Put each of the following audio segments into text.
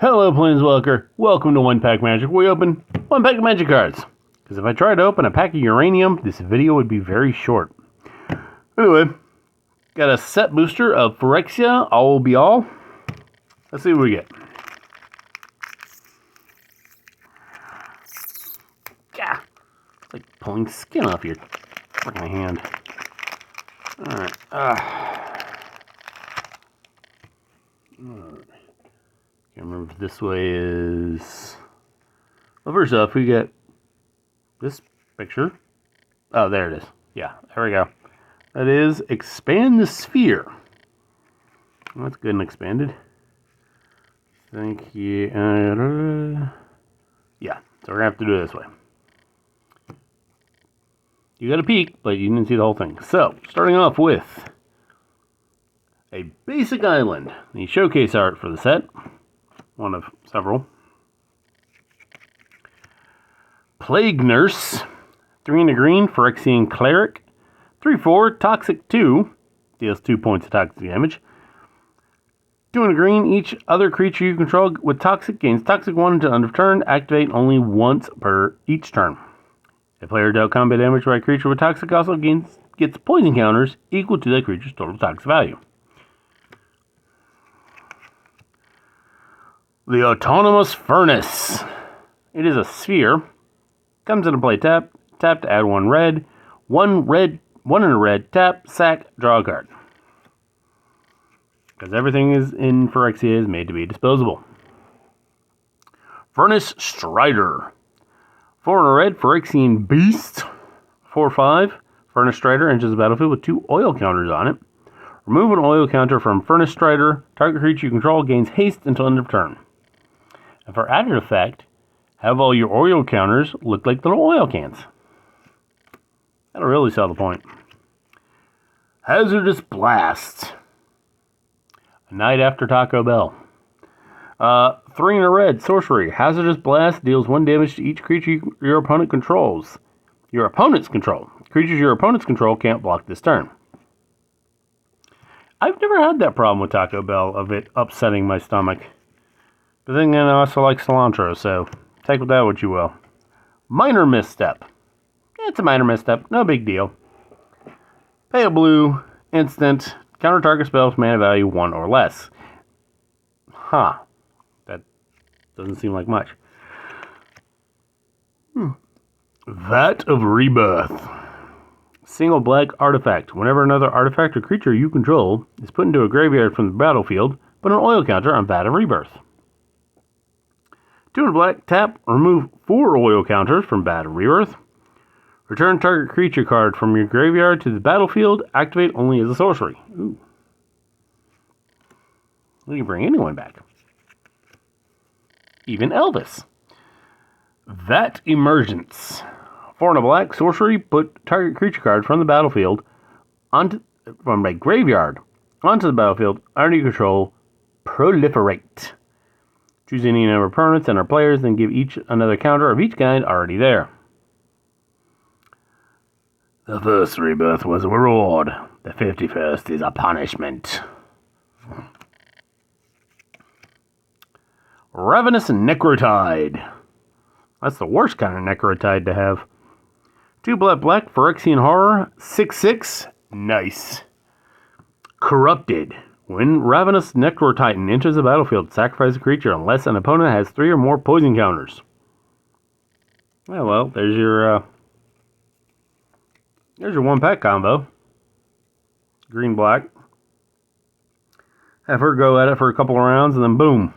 Hello, Planeswalker. Welcome to One Pack Magic. We open one pack of magic cards. Because if I tried to open a pack of uranium, this video would be very short. Anyway, got a set booster of Phyrexia. All will be all. Let's see what we get. Gah! It's like pulling skin off your freaking hand. Alright. Alright. Can't remember if this way is... Well, first off, we get this picture. Oh, there it is. Yeah, there we go. That is Expand the Sphere. Well, that's good and expanded. Thank you. Yeah, so we're going to have to do it this way. You got a peek, but you didn't see the whole thing. So, starting off with a basic island. The showcase art for the set. One of several. Plague Nurse. 3 and a green, Phyrexian Cleric. 3/4, Toxic 2. Deals 2 points of toxic damage. 2 and a green, each other creature you control with Toxic gains Toxic 1 until end of turn. Activate only once per each turn. A player dealt combat damage by a creature with Toxic also gets poison counters equal to that creature's total Toxic value. The Autonomous Furnace. It is a sphere. Comes into play tap. Tap to add 1 red. 1 red, 1 and a red. Tap, sack, draw a card. Because everything is in Phyrexia is made to be disposable. Furnace Strider. 4 and a red, Phyrexian Beast. 4/5. Furnace Strider enters the battlefield with 2 oil counters on it. Remove an oil counter from Furnace Strider. Target creature you control gains haste until end of turn. And for added effect, have all your oil counters look like little oil cans. That'll really sell the point. Hazardous Blast. A Night After Taco Bell. 3 and a red, sorcery. Hazardous Blast deals 1 damage to each creature your opponent controls. Your opponent's control. Creatures your opponent's control can't block this turn. I've never had that problem with Taco Bell of it upsetting my stomach. But then I also like cilantro, so take with that what you will. Minor Misstep. It's a minor misstep, no big deal. Pay a blue, instant, counter target spell with mana value 1 or less. Huh. That doesn't seem like much. Vat of Rebirth. Single black artifact. Whenever another artifact or creature you control is put into a graveyard from the battlefield, put an oil counter on Vat of Rebirth. 2 and black, tap, remove 4 oil counters from Vat of Rebirth. Return target creature card from your graveyard to the battlefield, activate only as a sorcery. Ooh. You can bring anyone back. Even Elvis. Vat Emergence. 4 and a black, sorcery, put target creature card from the battlefield from my graveyard onto the battlefield under your control. Proliferate. Choose any number of permanents and our players, then give each another counter of each kind already there. The first rebirth was a reward. The 51st is a punishment. Ravenous Necrotide. That's the worst kind of Necrotide to have. 2 black, Phyrexian Horror, 6/6. Nice. Corrupted. When Ravenous Necrotitan enters the battlefield, sacrifice a creature unless an opponent has 3 or more poison counters. Oh, well, there's your 1-pack combo. Green-black. Have her go at it for a couple of rounds, and then boom.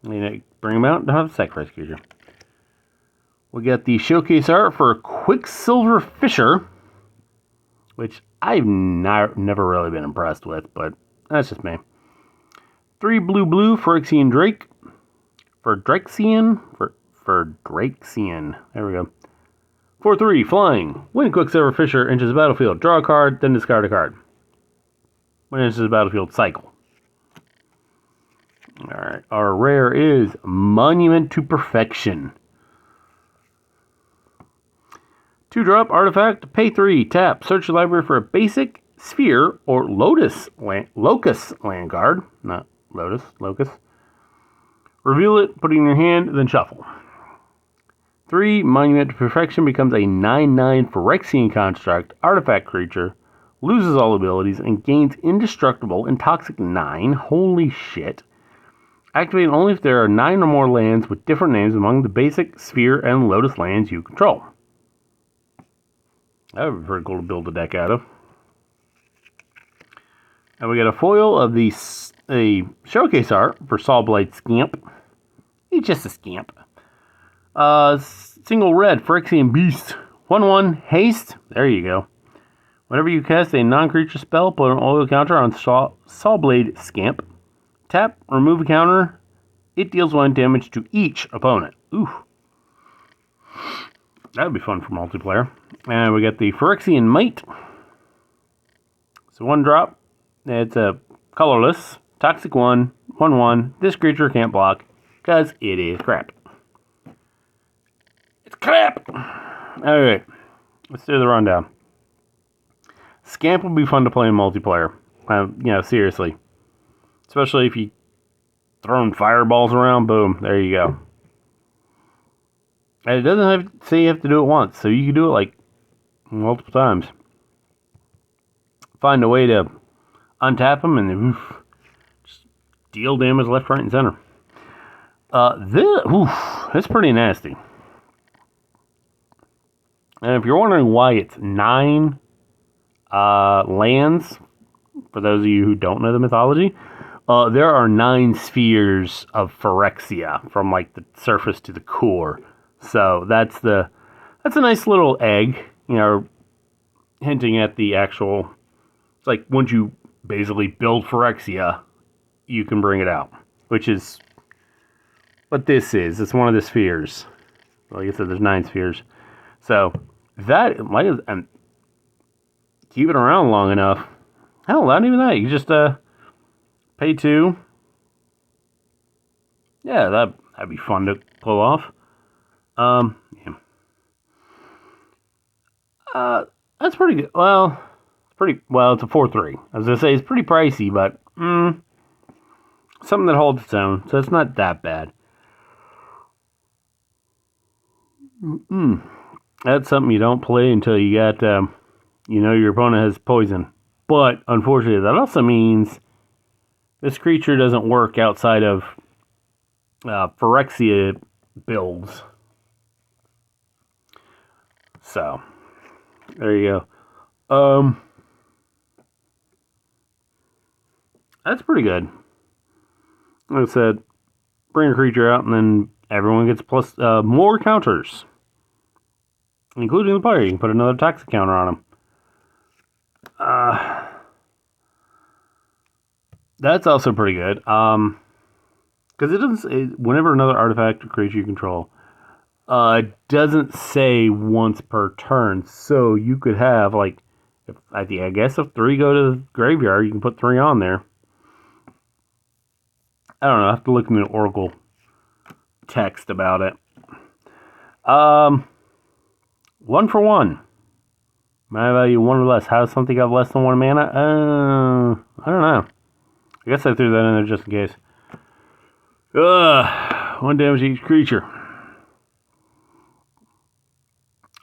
Bring them out and have a sacrifice creature. We got the showcase art for Quicksilver Fisher, which I've never really been impressed with, but that's just me. 3 blue, Phyrexian Drake. For Draxian. There we go. 4/3, flying. When Quicksilver Fisher enters the battlefield, draw a card, then discard a card. When it enters the battlefield, cycle. Alright, our rare is Monument to Perfection. 2-drop artifact, pay 3, tap, search your library for a basic, Sphere or Locust land card. Not Lotus, Locust. Reveal it, put it in your hand, then shuffle. 3, Monument to Perfection becomes a 9/9 Phyrexian construct, artifact creature, loses all abilities, and gains indestructible and toxic 9. Holy shit. Activate only if there are 9 or more lands with different names among the basic, Sphere, and Lotus lands you control. That would be pretty cool to build a deck out of. And we got a foil of a showcase art for Sawblade Scamp. He's just a scamp. Single red, Phyrexian Beast. 1/1, haste. There you go. Whenever you cast a non-creature spell, put an oil counter on Sawblade Scamp. Tap, remove a counter. It deals 1 damage to each opponent. Ooh. That would be fun for multiplayer. And we got the Phyrexian Might. So 1 drop. It's a colorless. Toxic 1. 1/1. This creature can't block because it is crap. It's crap! Alright. Let's do the rundown. Scamp will be fun to play in multiplayer. Seriously. Especially if you throwing fireballs around. Boom. There you go. And it doesn't have to say you have to do it once. So you can do it like multiple times. Find a way to untap them and then just deal damage left, right, and center. That's pretty nasty. And if you're wondering why it's 9 lands, for those of you who don't know the mythology, there are 9 spheres of Phyrexia from like the surface to the core. So that's a nice little egg, hinting at the actual. It's like once you basically build Phyrexia, you can bring it out, which is what this is. It's one of the spheres. Like I said, there's 9 spheres. So that might have, and keep it around long enough. Hell, not even that. You just pay 2. Yeah, that'd be fun to pull off. Yeah. That's pretty good. Well, it's a 4/3. I was gonna say it's pretty pricey, but something that holds its own, so it's not that bad. That's something you don't play until you got, your opponent has poison. But unfortunately, that also means this creature doesn't work outside of Phyrexia builds. So there you go. That's pretty good. Like I said, bring a creature out, and then everyone gets plus more counters, including the player. You can put another toxic counter on him. That's also pretty good. Because it doesn't say, whenever another artifact or creature you control, it doesn't say once per turn. So you could have, like, I guess if 3 go to the graveyard, you can put 3 on there. I don't know. I have to look in the Oracle text about it. 1 for 1. Mana value 1 or less. How does something have less than 1 mana? I don't know. I guess I threw that in there just in case. 1 damage to each creature.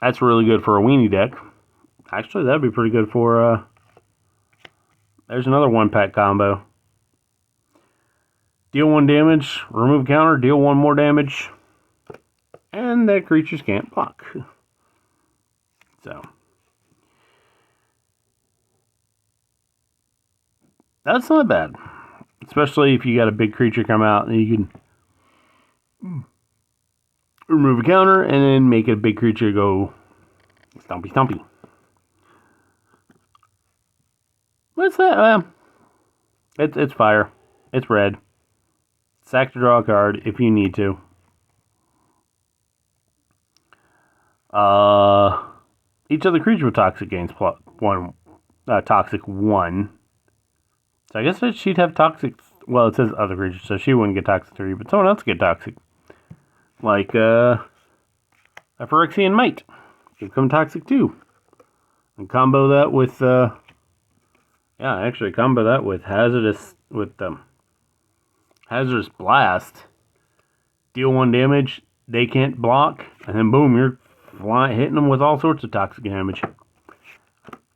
That's really good for a weenie deck. Actually, that'd be pretty good for, there's another 1-pack combo. Deal 1 damage, remove counter, deal 1 more damage, and that creatures can't block. So that's not bad. Especially if you got a big creature come out and you can remove a counter and then make a big creature go stumpy stumpy. What's that? It's fire. It's red. Sack to draw a card if you need to. Each other creature with toxic gains plus 1. Toxic 1. So I guess that she'd have toxic. Well, it says other creatures, so she wouldn't get toxic 3, but someone else get toxic. Like a Phyrexian Might. Could become toxic 2. And combo that with Yeah, actually combo that with hazardous blast. Deal 1 damage, they can't block, and then boom, you're hitting them with all sorts of toxic damage.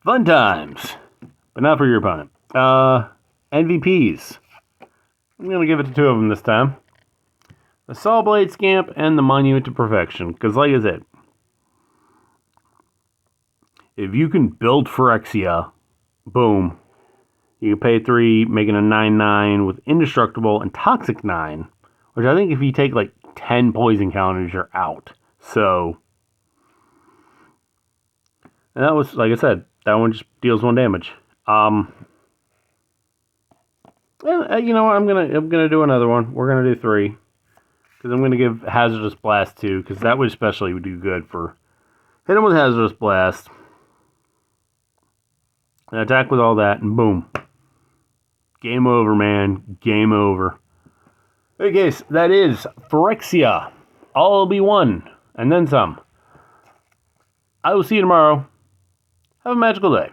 Fun times, but not for your opponent. NVPs. I'm gonna give it to 2 of them this time. The Sawblade Scamp and the Monument to Perfection. Because like I said, if you can build Phyrexia, boom, you can pay 3, making a 9/9 with Indestructible and Toxic 9, which I think if you take like 10 poison counters, you're out. So, and that was, like I said, that one just deals 1 damage. You know what? I'm gonna do another one. We're gonna do 3 because I'm gonna give Hazardous Blast 2 because that would especially do good for hit him with Hazardous Blast and attack with all that, and boom, game over, man. Game over. Okay, so that is Phyrexia. All will be won, and then some. I will see you tomorrow. Have a magical day.